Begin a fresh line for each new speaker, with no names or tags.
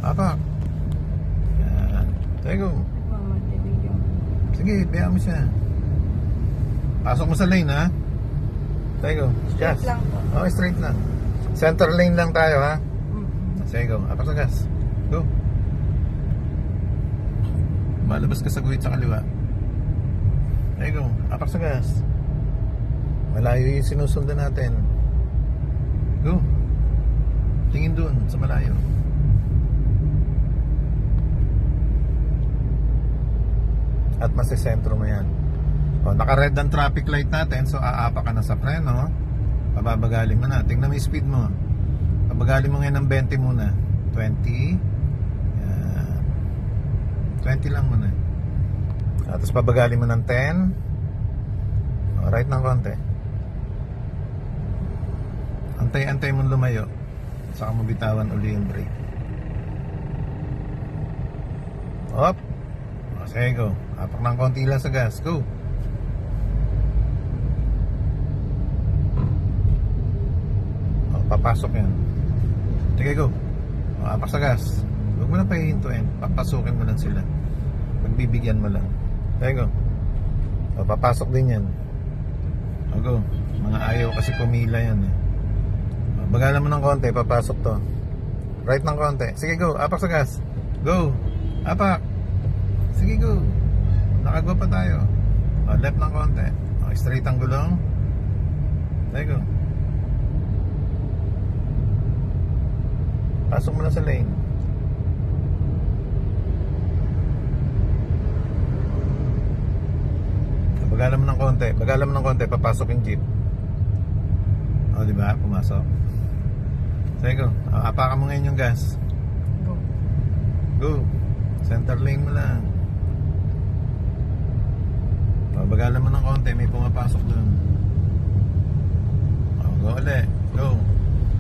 Apak. Yan. Tego. Sige, bayaan mo siya. Pasok mo sa lane, ha? Tego. Gas.
Straight lang po.
Oh, straight lang. Center lane lang tayo, ha? Sige, go. Apak sa gas. Go. Malabas ka sa guhit sa kaliwa. Sige, go. Apak sa gas. Malayo yung sinusundan natin. Go. Tingin dun sa malayo. At masisentro mo yan. O, naka-red ang traffic light natin. So aapa ka na sa preno. Pababagalin mo na. Tingnan mo yung speed mo. Pabagalin mo ngayon ng 20 muna. 20. Yan. 20 lang muna. Tapos pabagalin mo ng 10. O, right ng konti. Antay-antay mong lumayo. Saka mo bitawan uli yung brake. Hop. O, sige, go. Apak ng konti lang sa gas. Go. O, papasok yan. Sige, go. O, apak sa gas. Huwag mo lang pahihintuin. Papasukin mo lang sila. Pagbibigyan mo lang. Sige, go. O, papasok din yan. O, go. Mga ayaw kasi pumila yan eh. Bagalan mo ng konti, papasok to. Right ng konti. Sige, go. Apak sa gas. Go. Apak. Sige, go. Nakagwa pa tayo. O, left ng konti. O, straight ang gulong. Sige, go. Pasok mo na sa lane. Bagalan mo ng konti. Bagalan mo ng konti, papasok yung jeep. O, diba? Pumasok. Sige, go. Apakan mo ngayon yung gas.
Go.
Go. Center lane mo lang. Bagalan mo ng konti. May pumapasok dun. O, go ulit.